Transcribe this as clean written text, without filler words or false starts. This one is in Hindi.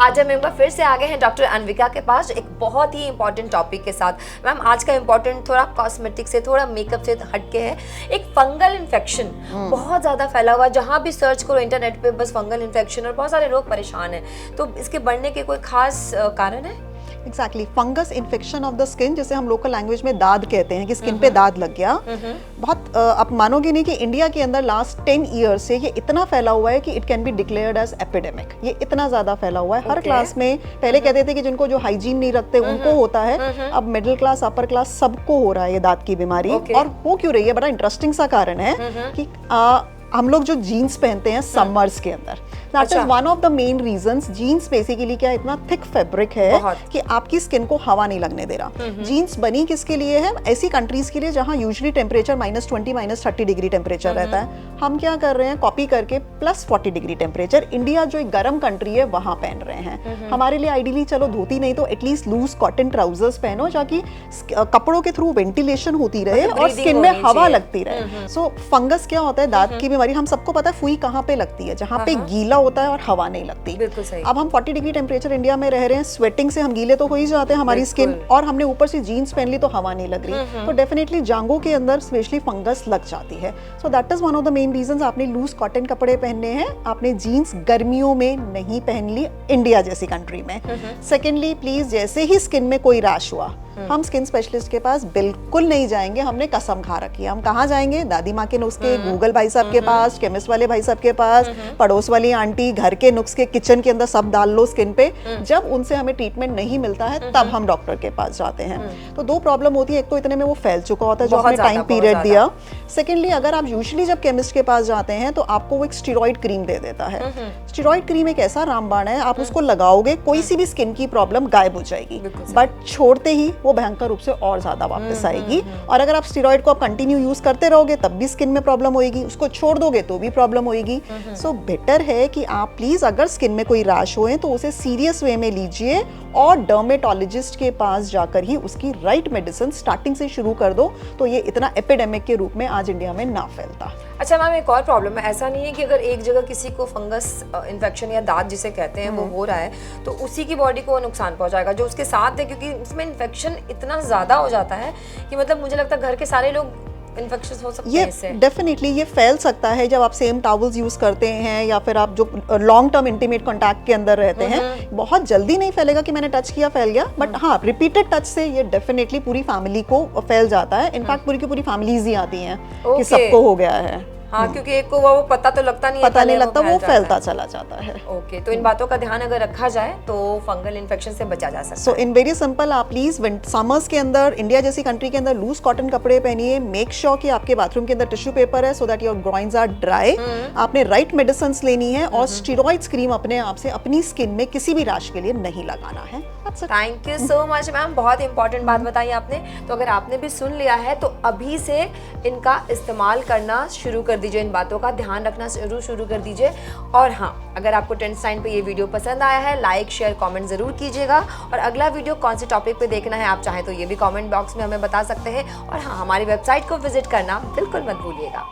आज हम एक बार फिर से आ गए हैं डॉक्टर अनविका के पास एक बहुत ही इंपॉर्टेंट टॉपिक के साथ। मैम आज का इंपॉर्टेंट थोड़ा कॉस्मेटिक से थोड़ा मेकअप से हटके है। एक फंगल इन्फेक्शन बहुत ज़्यादा फैला हुआ है, जहाँ भी सर्च करो इंटरनेट पे बस फंगल इन्फेक्शन और बहुत सारे लोग परेशान हैं। तो इसके बढ़ने के कोई खास कारण है? Exactly fungus infection of the skin, जैसे हम लोकल लैंग्वेज में दाद कहते हैं कि स्किन पे दाद लग गया। बहुत आप मानोगे नहीं कि इंडिया के अंदर लास्ट 10 ईयर्स से ये इतना फैला हुआ है कि it can be declared as epidemic. ये इतना ज्यादा फैला हुआ है। हर क्लास में पहले कहते थे कि जिनको जो हाइजीन नहीं रखते उनको होता है, अब मिडिल क्लास अपर क्लास सबको हो रहा है ये दांत की बीमारी। और हो क्यों रही है? बड़ा इंटरेस्टिंग सा कारण है कि हम लोग जो जीन्स पहनते हैं समर्स के अंदर, that is one of the main reasons. Jeans basically क्या इतना थिक फैब्रिक है कि आपकी स्किन को हवा नहीं लगने दे रहा। जीन्स बनी किसके लिए है? ऐसी कंट्रीज के लिए जहां यूजुअली टेम्परेचर -20 -30 डिग्री टेम्परेचर रहता है। हम क्या कर रहे हैं? कॉपी करके +40 डिग्री टेम्परेचर, इंडिया जो एक गर्म कंट्री है वहां पहन रहे हैं। हमारे लिए आइडियली चलो धोती नहीं तो एटलीस्ट लूज कॉटन ट्राउजर्स पहनो, ताकि कपड़ों के थ्रू वेंटिलेशन होती रहे और स्किन में हवा लगती रहे। सो फंगस क्या होता है? दांत की बीमारी हम सबको पता है फुई कहाँ पे लगती है? जहाँ पे गीला होता है और हवा नहीं लगती। बिल्कुल सही। अब हम 40 डिग्री टेम्परेचर इंडिया में रह रहे हैं, स्वेटिंग से हम गीले तो हो ही जाते हैं हमारी स्किन, और हमने ऊपर से जीन्स पहन ली तो हवा नहीं लग रही, तो डेफिनेटली जांघों के अंदर स्पेशली फंगस लग जाती है। So that is one of the main reasons. आपने लूज कॉटन कपड़े पहनने हैं, आपने जीन्स गर्मियों में नहीं पहन ली इंडिया जैसी कंट्री में। सेकेंडली प्लीज, जैसे ही स्किन में कोई रैश हुआ, हम स्किन स्पेशलिस्ट के पास बिल्कुल नहीं जाएंगे। हमने कसम खा रखी है। हम कहाँ जाएंगे? दादी माँ के नुस्खे, गूगल भाई साहब के पास, केमिस्ट वाले भाई साहब के पास, पड़ोस वाली आंटी, घर के नुस्खे किचन के अंदर सब डाल लो स्किन पे। जब उनसे हमें ट्रीटमेंट नहीं मिलता है तब हम डॉक्टर के पास जाते हैं। तो दो प्रॉब्लम होती है, एक तो इतने में वो फैल चुका होता है जो आपने टाइम पीरियड दिया। सेकेंडली, अगर आप यूजुअली जब केमिस्ट के पास जाते हैं तो आपको वो एक स्टेरॉइड क्रीम दे देता है। स्टेरॉइड क्रीम एक ऐसा रामबाण है, आप उसको लगाओगे कोई सी भी स्किन की प्रॉब्लम गायब हो जाएगी, बट छोड़ते ही वो भयंकर रूप से और ज्यादा वापस आएगी। और अगर आप स्टेरॉइड को आप कंटिन्यू यूज करते रहोगे तब भी स्किन में प्रॉब्लम होएगी, उसको छोड़ दोगे तो भी प्रॉब्लम होएगी। सो बेटर है कि आप प्लीज अगर स्किन में कोई रैश होए तो उसे सीरियस वे में लीजिए और डर्मेटोलॉजिस्ट के पास जाकर ही उसकी राइट मेडिसिन स्टार्टिंग से शुरू कर दो, तो ये इतना एपिडेमिक के रूप में आज इंडिया में ना फैलता। अच्छा मैम, एक और प्रॉब्लम है, ऐसा नहीं है कि अगर एक जगह किसी को फंगस इन्फेक्शन या दांत जिसे कहते हैं वो हो रहा है तो उसी की बॉडी को नुकसान पहुंचाएगा जो उसके साथ है, क्योंकि इसमें इन्फेक्शन इतना ज़्यादा हो जाता है कि मतलब मुझे लगता है घर के सारे लोग इन्फेक्शन हो सकते हैं इससे। डेफिनेटली ये फैल सकता है जब आप सेम टॉवल्स यूज करते हैं या फिर आप जो लॉन्ग टर्म इंटीमेट कांटेक्ट के अंदर रहते हैं। बहुत जल्दी नहीं फैलेगा कि मैंने टच किया फैल गया, बट हाँ रिपीटेड टच से ये डेफिनेटली पूरी फैमिली को फैल जाता है। इनफैक्ट पूरी की पूरी फैमिलीज ही आती हैं कि सबको हो गया है। हाँ, क्योंकि एक को वो पता तो लगता नहीं लगता, वो फैलता चला जाता है। ओके, तो इन बातों का ध्यान अगर रखा जाए तो फंगल इन्फेक्शन से बचा जा सकता है। सो इन वेरी सिंपल, आप प्लीज समर्स के अंदर इंडिया जैसी कंट्री के अंदर लूज कॉटन कपड़े पहनिए। मेक श्योर कि आपके बाथरूम के अंदर टिश्यू पेपर है so that your groins are dry. आपने राइट मेडिसिन लेनी है और स्टेरॉइड्स क्रीम अपने आप से अपनी स्किन में किसी भी रैश के लिए नहीं लगाना है। Thank you so much ma'am, बहुत इंपॉर्टेंट बात बताई आपने। तो अगर आपने भी सुन लिया है तो अभी से इनका इस्तेमाल करना शुरू कर दीजिए, इन बातों का ध्यान रखना शुरू कर दीजिए। और हाँ, अगर आपको ट्रेंड्स टाइम पे ये वीडियो पसंद आया है, लाइक शेयर कमेंट जरूर कीजिएगा। और अगला वीडियो कौन से टॉपिक पे देखना है आप चाहें तो ये भी कमेंट बॉक्स में हमें बता सकते हैं। और हाँ, हमारी वेबसाइट को विजिट करना बिल्कुल मत भूलिएगा।